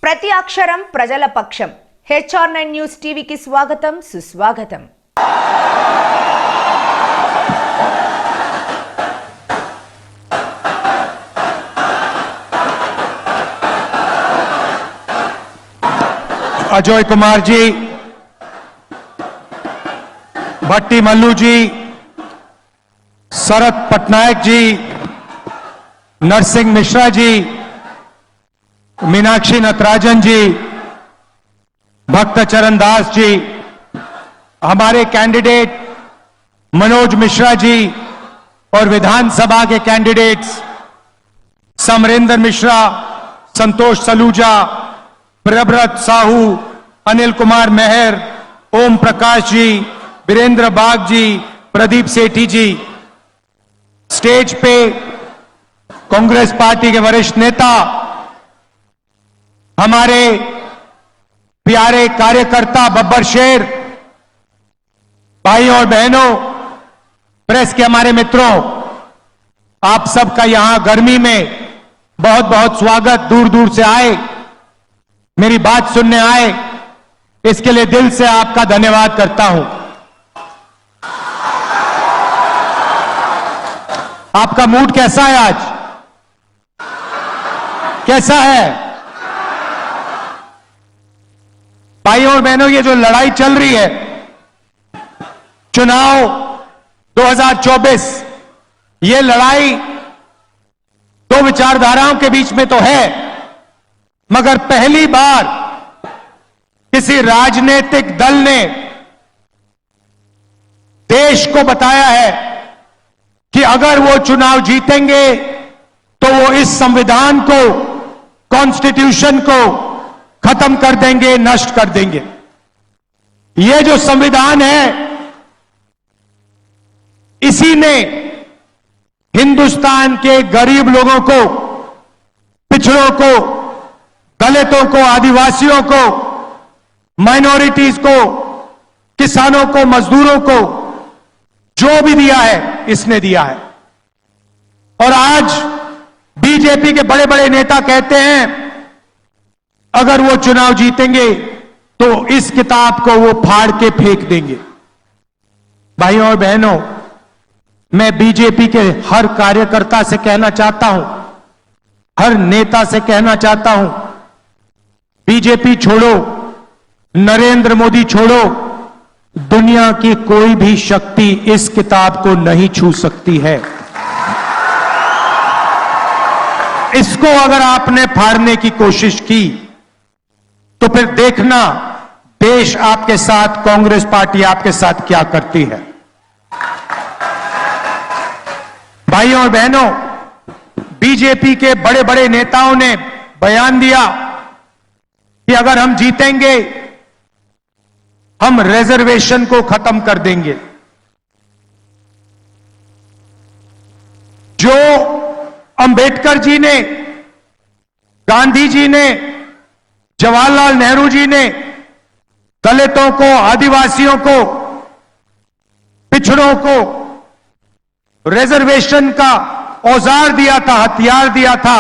ప్రతి అక్షరం ప్రజల పక్షం. HR9 న్యూస్ టీవీకి స్వాగతం, సుస్వాగతం. अजय कुमार जी, भट्टी मल्लू जी, शरद पटनायक जी, नरसिंह मिश्रा जी, मीनाक्षी नटराजन जी, भक्त चरण दास जी, हमारे कैंडिडेट मनोज मिश्रा जी और विधानसभा के कैंडिडेट्स समरेंद्र मिश्रा, संतोष सलूजा, प्रभव्रत साहू, अनिल कुमार मेहर, ओम प्रकाश जी, वीरेंद्र बाग जी, प्रदीप सेठी जी, स्टेज पे कांग्रेस पार्टी के वरिष्ठ नेता, हमारे प्यारे कार्यकर्ता बब्बर शेर, भाई और बहनों, प्रेस के हमारे मित्रों, आप सबका यहां गर्मी में बहुत बहुत स्वागत. दूर दूर से आए, मेरी बात सुनने आए, इसके लिए दिल से आपका धन्यवाद करता हूं. आपका मूड कैसा है आज? कैसा है? भाइयों और बहनों, ये जो लड़ाई चल रही है, चुनाव 2024, ये लड़ाई दो विचारधाराओं के बीच में तो है, मगर पहली बार किसी राजनीतिक दल ने देश को बताया है कि अगर वो चुनाव जीतेंगे तो वो इस संविधान को, कॉन्स्टिट्यूशन को खत्म कर देंगे, नष्ट कर देंगे. ये जो संविधान है, इसी ने हिंदुस्तान के गरीब लोगों को, पिछड़ों को, दलितों को, आदिवासियों को, माइनॉरिटीज को, किसानों को, मजदूरों को जो भी दिया है, इसने दिया है. और आज बीजेपी के बड़े बड़े नेता कहते हैं अगर वो चुनाव जीतेंगे तो इस किताब को वो फाड़ के फेंक देंगे. भाइयों और बहनों, मैं बीजेपी के हर कार्यकर्ता से कहना चाहता हूं, हर नेता से कहना चाहता हूं, बीजेपी छोड़ो, नरेंद्र मोदी छोड़ो, दुनिया की कोई भी शक्ति इस किताब को नहीं छू सकती है. इसको अगर आपने फाड़ने की कोशिश की तो फिर देखना देश आपके साथ, कांग्रेस पार्टी आपके साथ क्या करती है. भाइयों और बहनों, बीजेपी के बड़े बड़े नेताओं ने बयान दिया कि अगर हम जीतेंगे हम रिजर्वेशन को खत्म कर देंगे. जो अंबेडकर जी ने, गांधी जी ने, जवाहरलाल नेहरू जी ने दलितों को, आदिवासियों को, पिछड़ों को रिजर्वेशन का औजार दिया था, हथियार दिया था,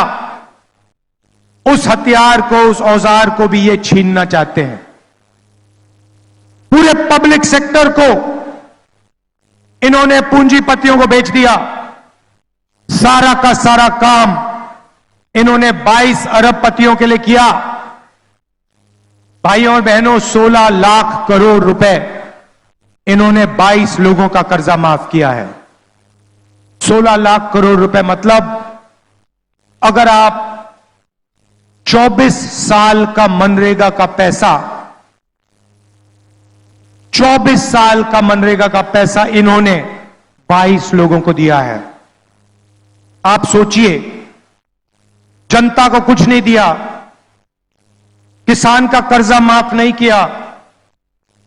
उस हथियार को, उस औजार को भी ये छीनना चाहते हैं. पूरे पब्लिक सेक्टर को इन्होंने पूंजीपतियों को बेच दिया. सारा का सारा काम इन्होंने 22 अरबपतियों के लिए किया. भाइयों और बहनों, 16 लाख करोड़ रुपए इन्होंने 22 लोगों का कर्जा माफ किया है. 16 लाख करोड़ रुपए मतलब अगर आप 24 साल का मनरेगा का पैसा, 24 साल का मनरेगा का पैसा इन्होंने 22 लोगों को दिया है. आप सोचिए, जनता को कुछ नहीं दिया, किसान का कर्जा माफ नहीं किया,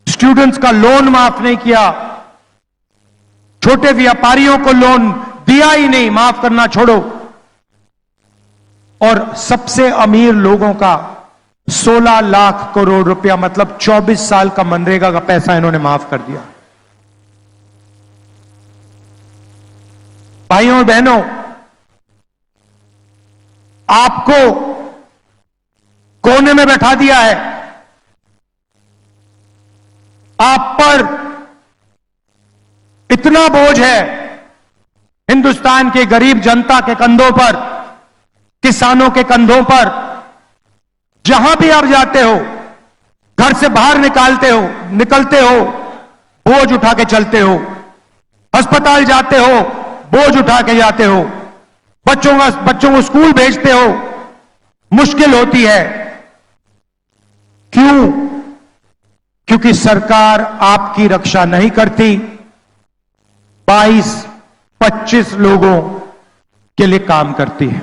स्टूडेंट्स का लोन माफ नहीं किया, छोटे व्यापारियों को लोन दिया ही नहीं, माफ करना छोड़ो, और सबसे अमीर लोगों का 16 लाख करोड़ रुपया मतलब 24 साल का मनरेगा का पैसा इन्होंने माफ कर दिया. भाइयों और बहनों, आपको कोने में बैठा दिया है। आप पर इतना बोझ है हिंदुस्तान के गरीब जनता के कंधों पर, किसानों के कंधों पर। जहां भी आप जाते हो, घर से बाहर निकलते हो, बोझ उठा के चलते हो। अस्पताल जाते हो, बोझ उठा के जाते हो। बच्चों को स्कूल भेजते हो, मुश्किल होती है। क्यों? क्योंकि सरकार आपकी रक्षा नहीं करती। 22-25 लोगों के लिए काम करती है।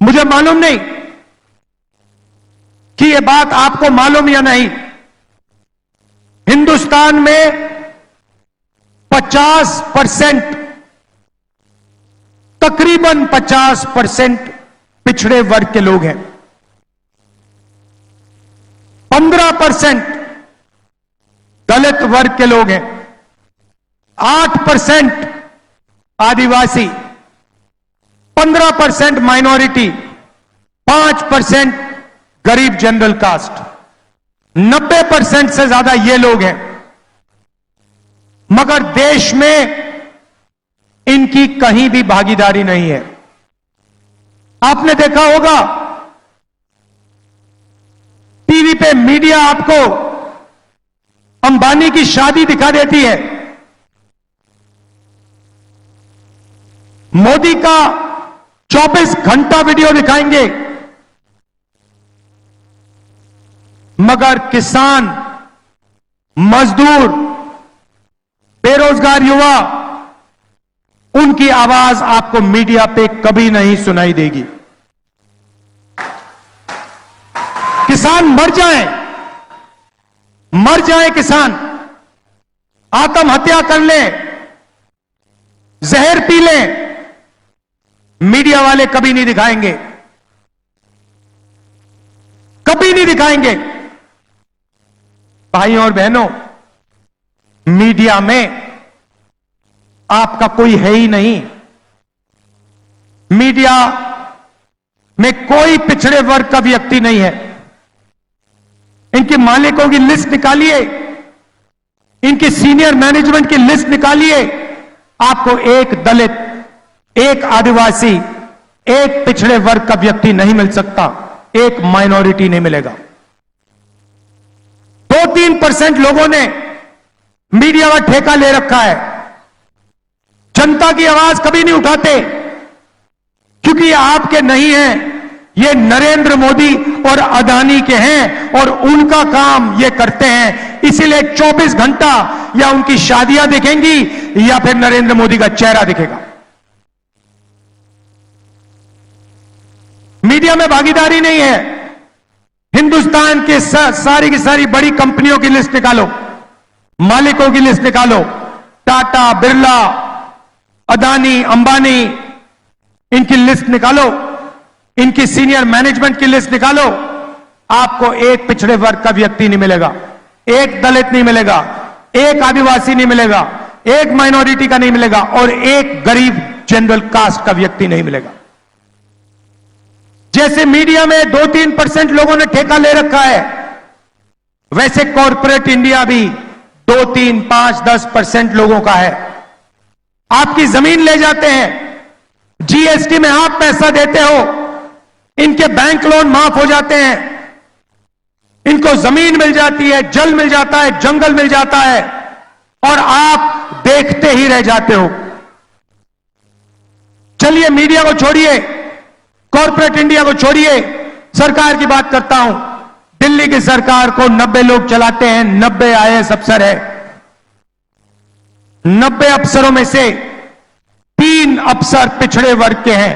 मुझे मालूम नहीं कि यह बात आपको मालूम या नहीं। हिंदुस्तान में 50%, तकरीबन 50% पिछड़े वर्ग के लोग हैं। 15% दलित वर्ग के लोग हैं। 8% आदिवासी, 15% माइनॉरिटी, 5% गरीब जनरल कास्ट। 90% से ज्यादा ये लोग हैं। मगर देश में इनकी कहीं भी भागीदारी नहीं है। आपने देखा होगा टीवी पे मीडिया आपको अंबानी की शादी दिखा देती है। मोदी का 24 घंटा वीडियो दिखाएंगे, मगर किसान, मजदूर, बेरोजगार युवा, उनकी आवाज आपको मीडिया पे कभी नहीं सुनाई देगी। किसान मर जाए किसान, आत्महत्या कर ले, जहर पी ले, मीडिया वाले कभी नहीं दिखाएंगे, कभी नहीं दिखाएंगे। भाइयों और बहनों, मीडिया में आपका कोई है ही नहीं। मीडिया में कोई पिछड़े वर्ग का व्यक्ति नहीं है। इनके मालिकों की लिस्ट निकालिए, इनकी सीनियर मैनेजमेंट की लिस्ट निकालिए, आपको एक दलित, एक आदिवासी, एक पिछड़े वर्ग का व्यक्ति नहीं मिल सकता, एक माइनॉरिटी नहीं मिलेगा। 2-3% लोगों ने मीडिया का ठेका ले रखा है। जनता की आवाज कभी नहीं उठाते, क्योंकि ये आपके नहीं हैं, ये नरेंद्र मोदी और अदानी के हैं और उनका काम ये करते हैं। इसीलिए 24 घंटा या उनकी शादियां दिखेंगी या फिर नरेंद्र मोदी का चेहरा दिखेगा। मीडिया में भागीदारी नहीं है। हिंदुस्तान के सारी की सारी बड़ी कंपनियों की लिस्ट निकालो, मालिकों की लिस्ट निकालो, टाटा, बिरला, अदानी, अंबानी, इनकी लिस्ट निकालो, इनकी सीनियर मैनेजमेंट की लिस्ट निकालो। आपको एक पिछड़े वर्ग का व्यक्ति नहीं मिलेगा, एक दलित नहीं मिलेगा, एक आदिवासी नहीं मिलेगा, एक माइनॉरिटी का नहीं मिलेगा और एक गरीब जनरल कास्ट का व्यक्ति नहीं मिलेगा। जैसे मीडिया में 2-3% लोगों ने ठेका ले रखा है, वैसे कॉरपोरेट इंडिया भी 2-3, 5, 10% लोगों का है। आपकी जमीन ले जाते हैं, जीएसटी में आप पैसा देते हो, इनके बैंक लोन माफ हो जाते हैं, इनको जमीन मिल जाती है, जल मिल जाता है, जंगल मिल जाता है और आप देखते ही रह जाते हो। चलिए मीडिया को छोड़िए, कॉरपोरेट इंडिया को छोड़िए, सरकार की बात करता हूं। दिल्ली की सरकार को 90 लोग चलाते हैं, 90 आईएएस अफसर है। 90 अफसरों में से 3 अफसर पिछड़े वर्ग के हैं,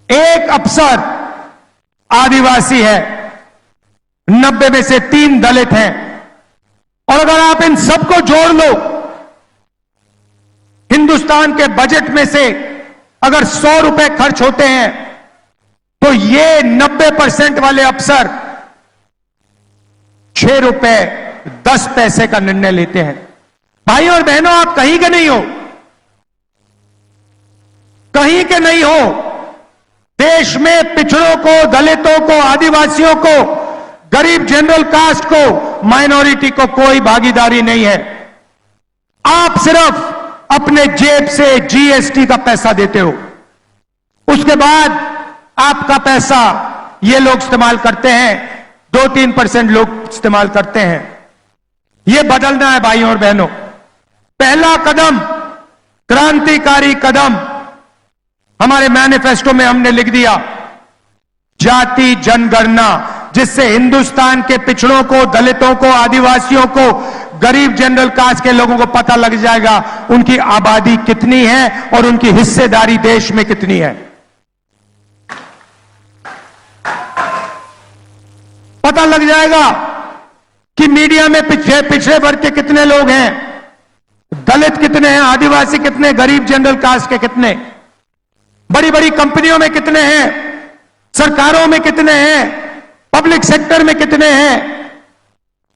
एक अफसर आदिवासी है, 90 में से 3 दलित हैं। और अगर आप इन सबको जोड़ लो, हिंदुस्तान के बजट में से अगर 100 रुपए खर्च होते हैं तो ये 90% वाले अफसर 6 रुपए 10 पैसे का निर्णय लेते हैं। भाई और बहनों, आप कहीं के नहीं हो, कहीं के नहीं हो। देश में पिछड़ों को, दलितों को, आदिवासियों को, गरीब जनरल कास्ट को, माइनॉरिटी को कोई भागीदारी नहीं है। आप सिर्फ अपने जेब से जीएसटी का पैसा देते हो, उसके बाद आपका पैसा ये लोग इस्तेमाल करते हैं, 2-3% लोग इस्तेमाल करते हैं। ये बदलना है भाइयों और बहनों। पहला कदम, क्रांतिकारी कदम हमारे मैनिफेस्टो में हमने लिख दिया, जाति जनगणना, जिससे हिंदुस्तान के पिछड़ों को, दलितों को, आदिवासियों को, गरीब जनरल कास्ट के लोगों को पता लग जाएगा उनकी आबादी कितनी है और उनकी हिस्सेदारी देश में कितनी है। पता लग जाएगा कि मीडिया में पिछड़े वर्ग के कितने लोग हैं, दलित कितने हैं, आदिवासी कितने, गरीब जनरल कास्ट के कितने, बड़ी बड़ी कंपनियों में कितने हैं, सरकारों में कितने हैं, पब्लिक सेक्टर में कितने हैं,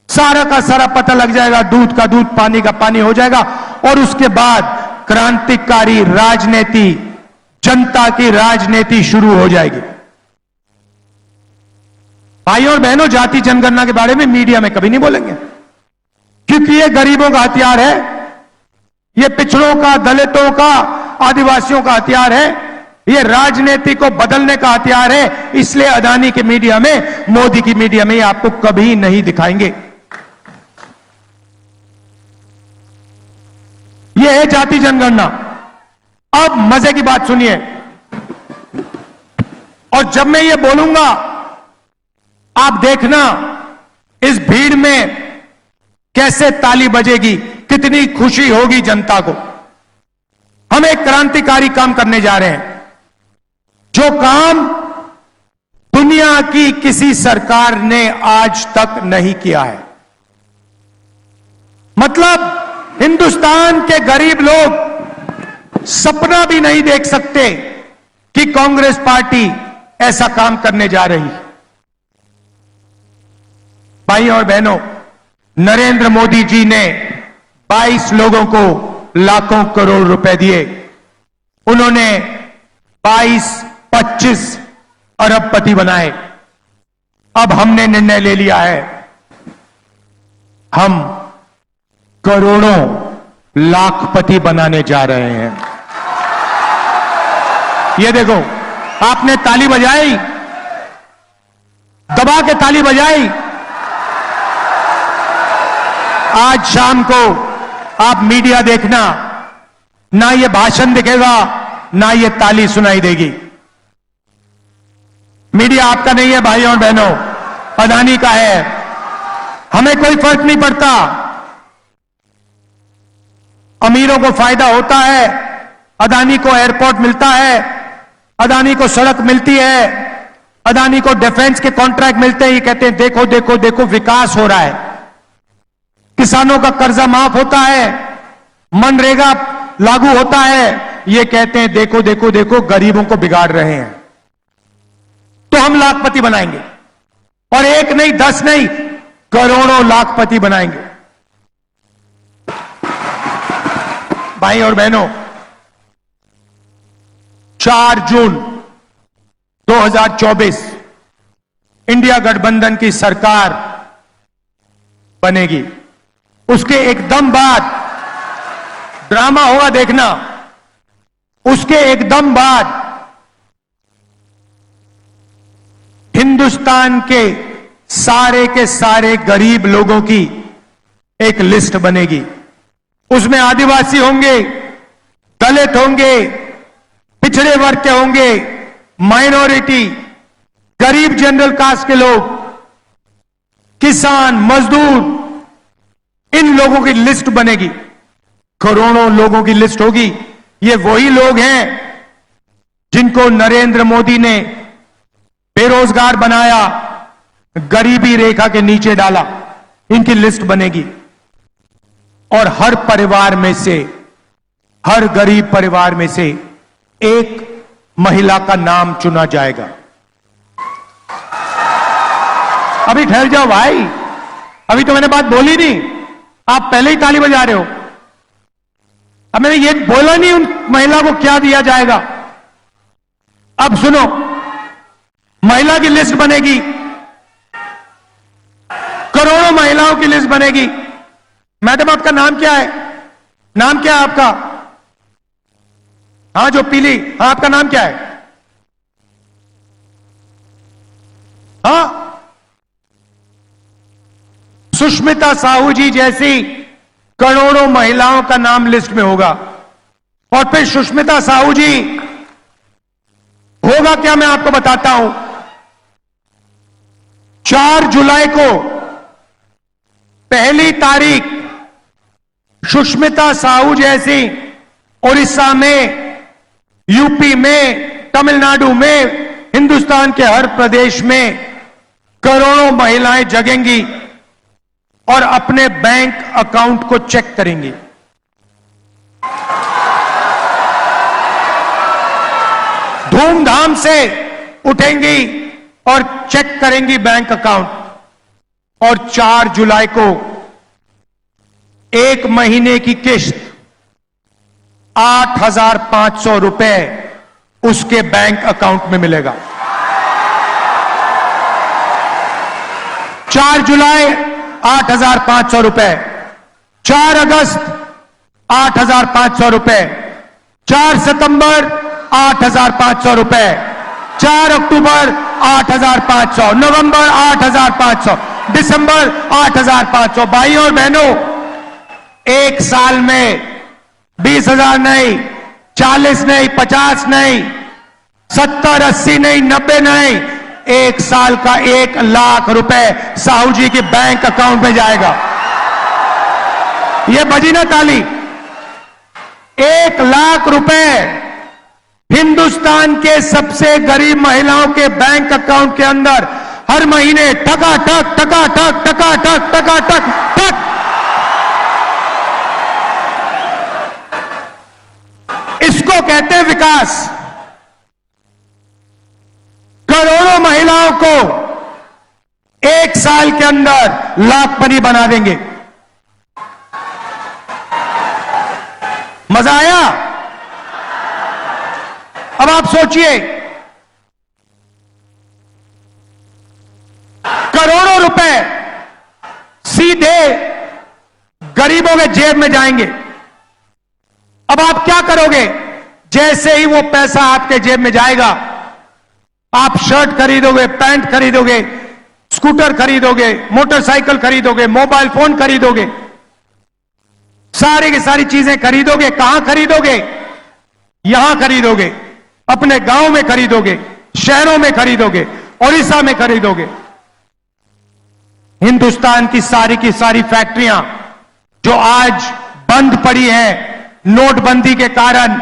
सारा का सारा पता लग जाएगा। दूध का दूध, पानी का पानी हो जाएगा। और उसके बाद क्रांतिकारी राजनीति, जनता की राजनीति शुरू हो जाएगी। भाइयों और बहनों, जाति जनगणना के बारे में मीडिया में कभी नहीं बोलेंगे, क्योंकि ये गरीबों का हथियार है, ये पिछड़ों का, दलितों का, आदिवासियों का हथियार है, ये राजनीति को बदलने का हथियार है। इसलिए अदानी की मीडिया में, मोदी की मीडिया में आपको कभी नहीं दिखाएंगे। ये है जाति जनगणना। अब मजे की बात सुनिए, और जब मैं ये बोलूंगा आप देखना इस भीड़ में कैसे ताली बजेगी, कितनी खुशी होगी जनता को। हम एक क्रांतिकारी काम करने जा रहे हैं, जो काम दुनिया की किसी सरकार ने आज तक नहीं किया है। मतलब हिंदुस्तान के गरीब लोग सपना भी नहीं देख सकते कि कांग्रेस पार्टी ऐसा काम करने जा रही है। भाइयों और बहनों, नरेंद्र मोदी जी ने 22 लोगों को लाखों करोड़ रुपए दिए। उन्होंने 22-25 अरबपति बनाए। अब हमने निर्णय ले लिया है, हम करोड़ों लाखपति बनाने जा रहे हैं। ये देखो, आपने ताली बजाई, दबा के ताली बजाई। आज शाम को आप मीडिया देखना, ना ये भाषण दिखेगा, ना ये ताली सुनाई देगी। मीडिया आपका नहीं है भाइयों और बहनों, अदानी का है। हमें कोई फर्क नहीं पड़ता। अमीरों को फायदा होता है, अदानी को एयरपोर्ट मिलता है, अदानी को सड़क मिलती है, अदानी को डिफेंस के कॉन्ट्रैक्ट मिलते हैं। ये कहते हैं देखो देखो देखो विकास हो रहा है, किसानों का कर्जा माफ होता है, मनरेगा लागू होता है। ये कहते हैं देखो देखो देखो गरीबों को बिगाड़ रहे हैं। तो हम लाखपति बनाएंगे, और एक नहीं, 10 नहीं, करोड़ों लाखपति बनाएंगे। भाई और बहनों, 4 जून 2024 इंडिया गठबंधन की सरकार बनेगी। उसके एकदम बाद ड्रामा होगा, देखना। उसके एकदम बाद हिंदुस्तान के सारे गरीब लोगों की एक लिस्ट बनेगी। उसमें आदिवासी होंगे, दलित होंगे, पिछड़े वर्ग के होंगे, माइनॉरिटी, गरीब जनरल कास्ट के लोग, किसान, मजदूर, इन लोगों की लिस्ट बनेगी। करोड़ों लोगों की लिस्ट होगी। ये वही लोग हैं जिनको नरेंद्र मोदी ने बेरोजगार बनाया, गरीबी रेखा के नीचे डाला। इनकी लिस्ट बनेगी, और हर परिवार में से, हर गरीब परिवार में से एक महिला का नाम चुना जाएगा। अभी ठहर जाओ भाई, अभी तो मैंने बात बोली नहीं, आप पहले ही ताली बजा रहे हो। अब मैंने ये बोला नहीं उन महिला को क्या दिया जाएगा। अब सुनो, महिला की लिस्ट बनेगी, करोड़ों महिलाओं की लिस्ट बनेगी। मैडम आपका नाम क्या है? नाम क्या है आपका? हाँ जो पीली, हाँ आपका नाम क्या है? हाँ सुष्मिता साहू जी जैसी करोड़ों महिलाओं का नाम लिस्ट में होगा। और फिर सुष्मिता साहू जी होगा क्या, मैं आपको बताता हूं। 4 जुलाई को पहली तारीख सुष्मिता साहू जैसी उड़ीसा में, यूपी में, तमिलनाडु में, हिंदुस्तान के हर प्रदेश में करोड़ों महिलाएं जगेंगी और अपने बैंक अकाउंट को चेक करेंगी। धूमधाम से उठेंगी और चेक करेंगी बैंक अकाउंट। और 4 जुलाई को 1 महीने की किस्त 8,500 रुपए उसके बैंक अकाउंट में मिलेगा। 4 जुलाई 8,500 रुपए, 4 अगस्त 8,500 रुपए, 4 सितंबर 8,500 रुपए, 4 अक्टूबर 8,500, नवंबर 8,500, दिसंबर 8,500। भाइयों और बहनों, एक साल में 20,000 नहीं, 40 नहीं, 50 नहीं, 70, 80 नहीं, 90 नहीं, एक साल का 1 लाख रुपए साहू जी के बैंक अकाउंट में जाएगा। यह बजी ना ताली। 1 लाख रुपए हिंदुस्तान के सबसे गरीब महिलाओं के बैंक अकाउंट के अंदर हर महीने टकाटक टकाटक टकाटक टकाटक टक। इसको कहते हैं विकास। करोड़ों महिलाओं को 1 साल के अंदर लाखपति बना देंगे। मजा आया? अब आप सोचिए, करोड़ों रुपए सीधे गरीबों के जेब में जाएंगे। अब आप क्या करोगे? जैसे ही वो पैसा आपके जेब में जाएगा, आप शर्ट खरीदोगे, पैंट खरीदोगे, स्कूटर खरीदोगे, मोटरसाइकिल खरीदोगे, मोबाइल फोन खरीदोगे, सारी की सारी चीजें खरीदोगे। कहां खरीदोगे? यहां खरीदोगे, अपने गांव में खरीदोगे, शहरों में खरीदोगे, उड़ीसा में खरीदोगे। हिंदुस्तान की सारी फैक्ट्रियां जो आज बंद पड़ी हैं नोटबंदी के कारण,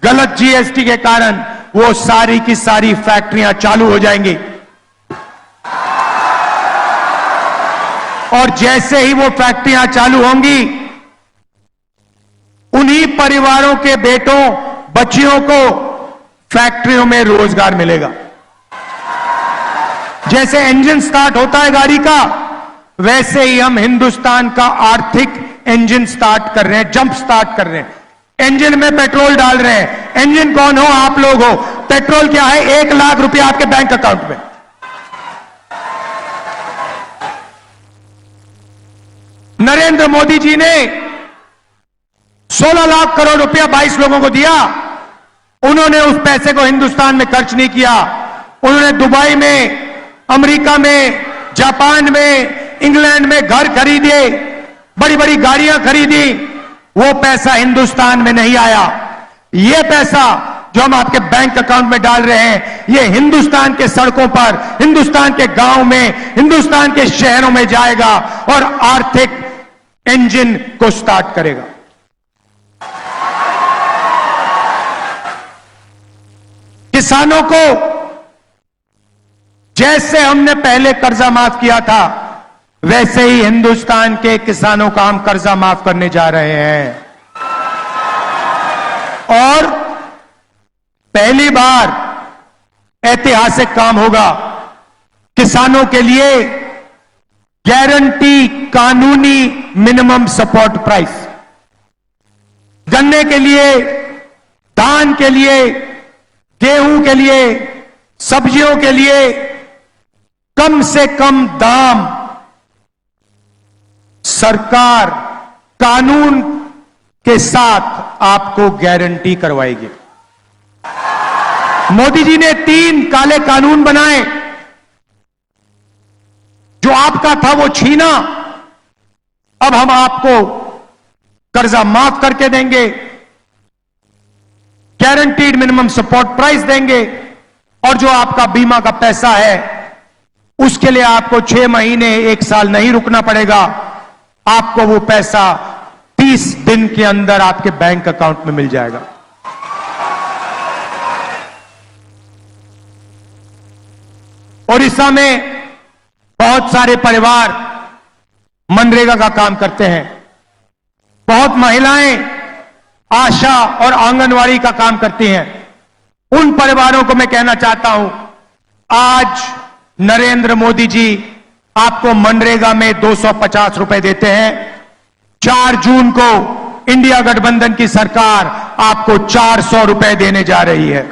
गलत जीएसटी के कारण, वो सारी की सारी फैक्ट्रियां चालू हो जाएंगी। और जैसे ही वो फैक्ट्रियां चालू होंगी, उन्हीं परिवारों के बेटों बच्चियों को फैक्ट्रियों में रोजगार मिलेगा। जैसे इंजन स्टार्ट होता है गाड़ी का, वैसे ही हम हिंदुस्तान का आर्थिक इंजन स्टार्ट कर रहे हैं, जंप स्टार्ट कर रहे हैं। इंजन में पेट्रोल डाल रहे हैं। इंजन कौन हो? आप लोग हो। पेट्रोल क्या है? 1 लाख रुपया आपके बैंक अकाउंट में। नरेंद्र मोदी जी ने 16 लाख करोड़ रुपया 22 लोगों को दिया। उन्होंने उस पैसे को हिंदुस्तान में खर्च नहीं किया। उन्होंने दुबई में, अमेरिका में, जापान में, इंग्लैंड में घर खरीदे, बड़ी बड़ी गाड़ियां खरीदी। वो पैसा हिंदुस्तान में नहीं आया। ये पैसा जो हम आपके बैंक अकाउंट में डाल रहे हैं, ये हिंदुस्तान के सड़कों पर, हिंदुस्तान के गांव में, हिंदुस्तान के शहरों में जाएगा और आर्थिक इंजन को स्टार्ट करेगा। किसानों को जैसे हमने पहले कर्जा माफ किया था, वैसे ही हिंदुस्तान के किसानों का हम कर्जा माफ करने जा रहे हैं। और पहली बार ऐतिहासिक काम होगा। किसानों के लिए गारंटी कानूनी मिनिमम सपोर्ट प्राइस, गन्ने के लिए, धान के लिए, गेहूं के लिए, सब्जियों के लिए, कम से कम दाम सरकार कानून के साथ आपको गारंटी करवाएगी। मोदी जी ने 3 काले कानून बनाए। जो आपका था वो छीना, अब हम आपको कर्जा माफ करके देंगे, गारंटीड मिनिमम सपोर्ट प्राइस देंगे, और जो आपका बीमा का पैसा है उसके लिए आपको 6 महीने 1 साल नहीं रुकना पड़ेगा। आपको वो पैसा 30 दिन के अंदर आपके बैंक अकाउंट में मिल जाएगा। ओडिशा में बहुत सारे परिवार मनरेगा का काम करते हैं। बहुत महिलाएं आशा और आंगनवाड़ी का काम करती हैं। उन परिवारों को मैं कहना चाहता हूं, आज नरेंद्र मोदी जी आपको मनरेगा में 250 रुपए देते हैं। 4 जून को इंडिया गठबंधन की सरकार आपको 400 रुपए देने जा रही है।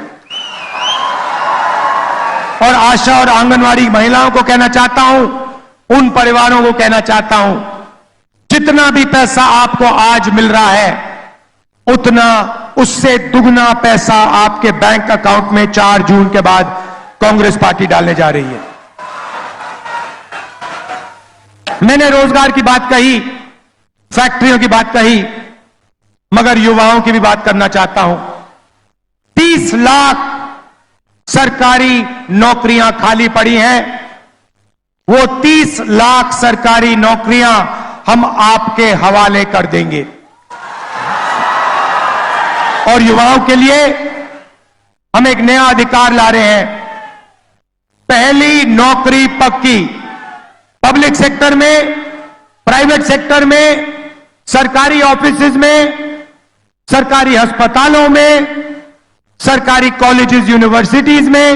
और आशा और आंगनवाड़ी महिलाओं को कहना चाहता हूं, उन परिवारों को कहना चाहता हूं, जितना भी पैसा आपको आज मिल रहा है उतना उससे दुगना पैसा आपके बैंक अकाउंट में 4 जून के बाद कांग्रेस पार्टी डालने जा रही है। मैंने रोजगार की बात कही, फैक्ट्रियों की बात कही, मगर युवाओं की भी बात करना चाहता हूं। 30 लाख सरकारी नौकरियां खाली पड़ी हैं। वो 30 लाख सरकारी नौकरियां हम आपके हवाले कर देंगे। और युवाओं के लिए हम एक नया अधिकार ला रहे हैं। पहली नौकरी पक्की, पब्लिक सेक्टर में, प्राइवेट सेक्टर में, सरकारी ऑफिसेज में, सरकारी अस्पतालों में, सरकारी कॉलेजेस यूनिवर्सिटीज में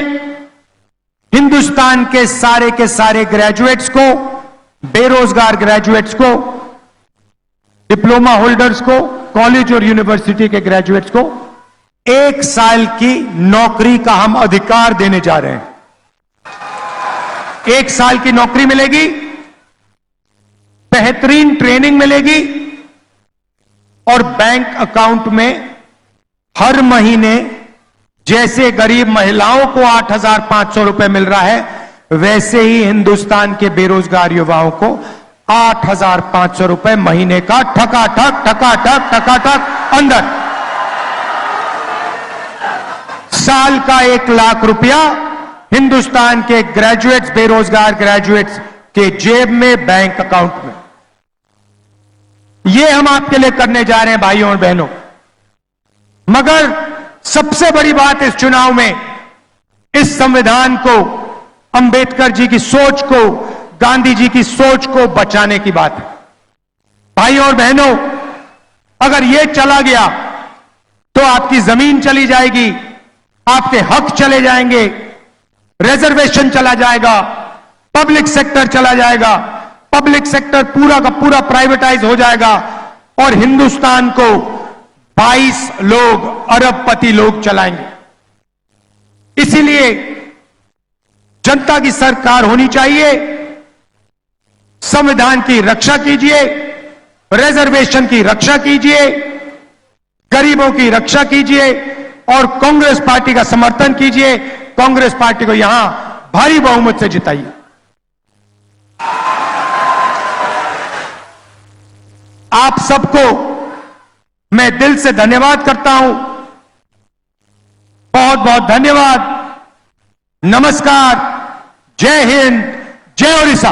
हिंदुस्तान के सारे ग्रेजुएट्स को, बेरोजगार ग्रेजुएट्स को, डिप्लोमा होल्डर्स को, कॉलेज और यूनिवर्सिटी के ग्रेजुएट्स को 1 साल की नौकरी का हम अधिकार देने जा रहे हैं। 1 साल की नौकरी मिलेगी, बेहतरीन ट्रेनिंग मिलेगी और बैंक अकाउंट में हर महीने जैसे गरीब महिलाओं को 8,500 रुपए मिल रहा है, वैसे ही हिंदुस्तान के बेरोजगार युवाओं को 8,500 रुपए महीने का ठकाठक अंदर। साल का 1 लाख रुपया हिंदुस्तान के ग्रेजुएट्स, बेरोजगार ग्रेजुएट्स के जेब में, बैंक अकाउंट में। ये हम आपके लिए करने जा रहे हैं भाइयों और बहनों। मगर सबसे बड़ी बात इस चुनाव में, इस संविधान को, अंबेडकर जी की सोच को, गांधी जी की सोच को बचाने की बात है। भाइयों और बहनों, अगर यह चला गया तो आपकी जमीन चली जाएगी, आपके हक चले जाएंगे, रिजर्वेशन चला जाएगा, पब्लिक सेक्टर चला जाएगा, पब्लिक सेक्टर पूरा का पूरा प्राइवेटाइज हो जाएगा और हिंदुस्तान को 22 लोग, अरबपति लोग चलाएंगे। इसीलिए जनता की सरकार होनी चाहिए। संविधान की रक्षा कीजिए, रिजर्वेशन की रक्षा कीजिए, गरीबों की रक्षा कीजिए और कांग्रेस पार्टी का समर्थन कीजिए। कांग्रेस पार्टी को यहां भारी बहुमत से जिताइए। आप सबको मैं दिल से धन्यवाद करता हूं। बहुत बहुत धन्यवाद। नमस्कार। जय हिंद, जय ओडिशा।